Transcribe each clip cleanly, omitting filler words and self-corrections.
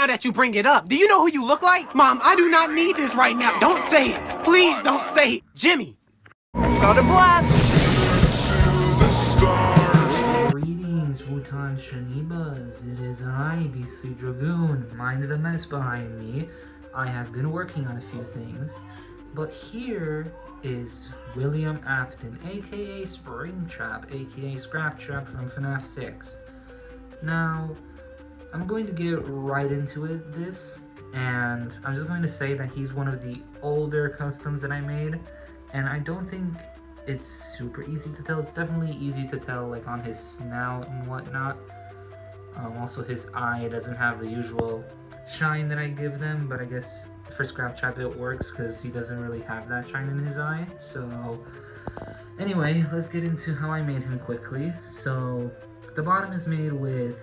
that you bring it up. Do you know who you look like? Mom, I do not need this right now. Don't say it. Please don't say it. Jimmy. Got a blast! Greetings, Wutan Shanibas. It is I, BC Dragoon. Mind the mess behind me. I have been working on a few things, but here is William Afton, aka Springtrap, aka Scraptrap from FNaF 6. Now, I'm going to get right into this, and I'm just going to say that he's one of the older customs that I made, and I don't think it's super easy to tell. It's definitely easy to tell, like on his snout and whatnot. Also, his eye doesn't have the usual shine that I give them, but I guess for Scraptrap it works because he doesn't really have that shine in his eye. So anyway, let's get into how I made him quickly. So the bottom is made with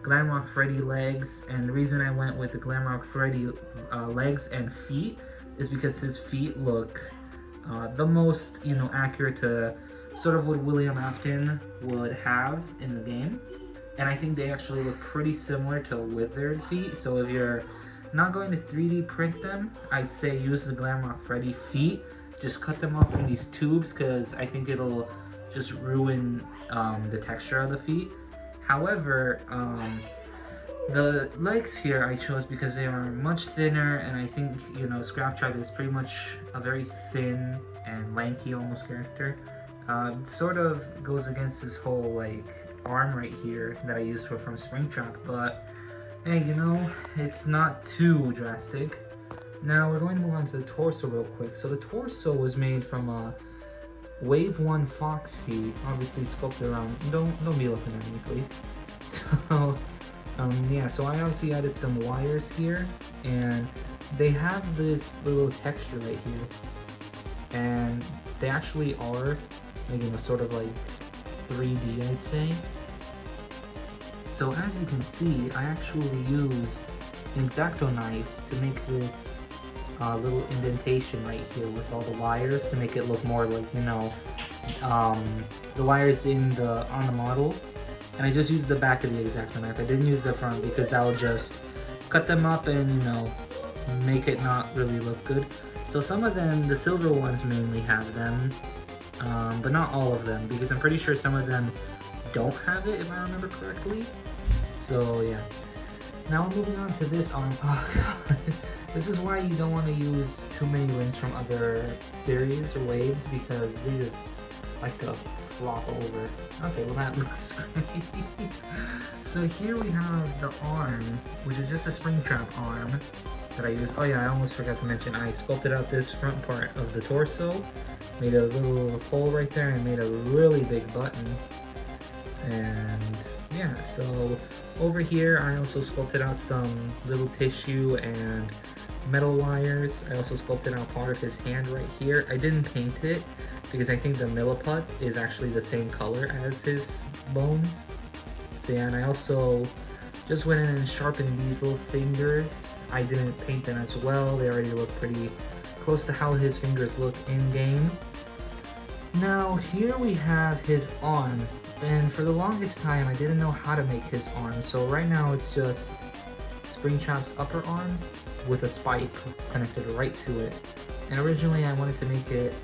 Glamrock Freddy legs, and the reason I went with the Glamrock Freddy legs and feet is because his feet look the most, accurate to sort of what William Afton would have in the game. And I think they actually look pretty similar to withered feet. So if you're not going to 3D print them, I'd say use the Glamrock Freddy feet. Just cut them off from these tubes because I think it'll just ruin the texture of the feet. However, the legs here I chose because they are much thinner, and I think, Scraptrap is pretty much a very thin and lanky almost character. Sort of goes against his whole, arm right here that I used from Springtrap, but hey, it's not too drastic. Now we're going to move on to the torso real quick. So the torso was made from a Wave 1 Foxy, obviously sculpted around. Don't be looking at me, please. So yeah, so I obviously added some wires here, and they have this little texture right here, and they actually are sort of like 3D, I'd say. So as you can see, I actually used an X-Acto knife to make this little indentation right here with all the wires to make it look more like, the wires on the model. And I just used the back of the X-Acto knife. I didn't use the front because I'll just cut them up and, make it not really look good. So some of them, the silver ones mainly have them, but not all of them, because I'm pretty sure some of them don't have it, if I remember correctly. So yeah. Now we're moving on to this arm. Oh god. This is why you don't want to use too many limbs from other series or waves, because they just like to flop over. Okay, well that looks great. So here we have the arm, which is just a Springtrap arm that I used. Oh yeah, I almost forgot to mention, I sculpted out this front part of the torso, made a little hole right there, and made a really big button. And yeah, so over here I also sculpted out some little tissue and metal wires. I also sculpted out part of his hand right here. I didn't paint it because I think the milliput is actually the same color as his bones. So yeah, and I also just went in and sharpened these little fingers. I didn't paint them as well. They already look pretty close to how his fingers look in game. Now here we have his arm. And for the longest time, I didn't know how to make his arm. So right now it's just Springtrap's upper arm with a spike connected right to it. And originally I wanted to make it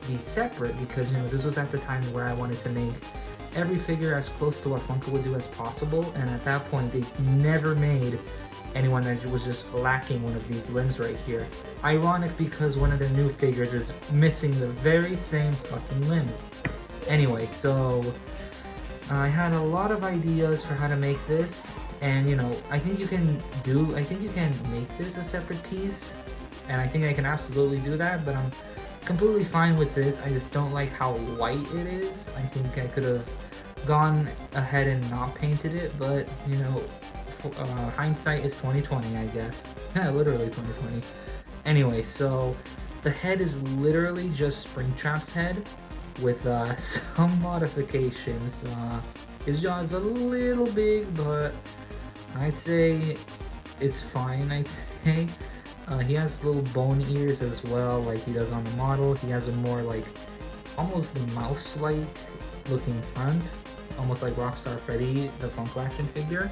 be separate because, this was at the time where I wanted to make every figure as close to what Funko would do as possible. And at that point, they never made anyone that was just lacking one of these limbs right here. Ironic because one of the new figures is missing the very same fucking limb. Anyway, so I had a lot of ideas for how to make this, and I think you can make this a separate piece, and I think I can absolutely do that, but I'm completely fine with this. I just don't like how white it is. I think I could have gone ahead and not painted it, but hindsight is 2020, I guess. Yeah, literally 2020. Anyway, so the head is literally just Springtrap's head with some modifications. His jaw is a little big, but I'd say it's fine, I'd say. He has little bone ears as well, like he does on the model. He has a more almost mouse-like looking front, almost like Rockstar Freddy, the Funko action figure.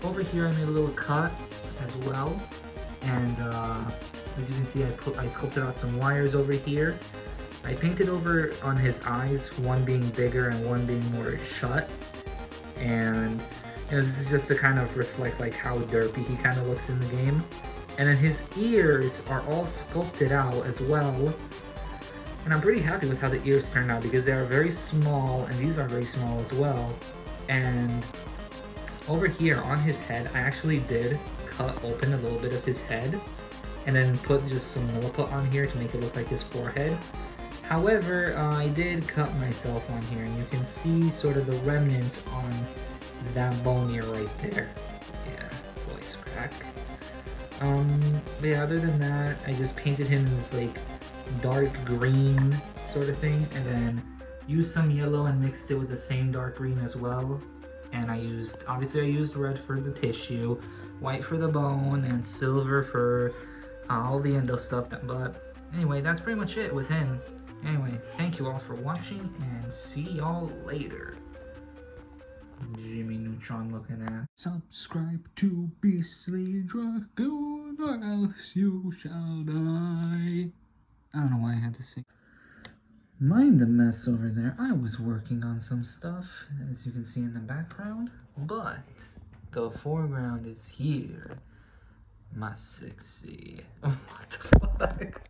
Over here I made a little cut as well. And as you can see, I sculpted out some wires over here. I painted over on his eyes, one being bigger and one being more shut. And this is just to kind of reflect like how derpy he kind of looks in the game. And then his ears are all sculpted out as well. And I'm pretty happy with how the ears turned out because they are very small, and these are very small as well. And over here on his head, I actually did cut open a little bit of his head and then put just some milliput on here to make it look like his forehead. However, I did cut myself on here, and you can see sort of the remnants on that bone here right there. Yeah, voice crack. But yeah, other than that, I just painted him in this like dark green sort of thing, and then used some yellow and mixed it with the same dark green as well. And obviously I used red for the tissue, white for the bone, and silver for all the endo stuff. But anyway, that's pretty much it with him. Anyway, thank you all for watching, and see y'all later. Jimmy Neutron looking at. Subscribe to Beastly Dragoon, or else you shall die. I don't know why I had to sing. Mind the mess over there. I was working on some stuff, as you can see in the background, but the foreground is here. My sexy. What the fuck?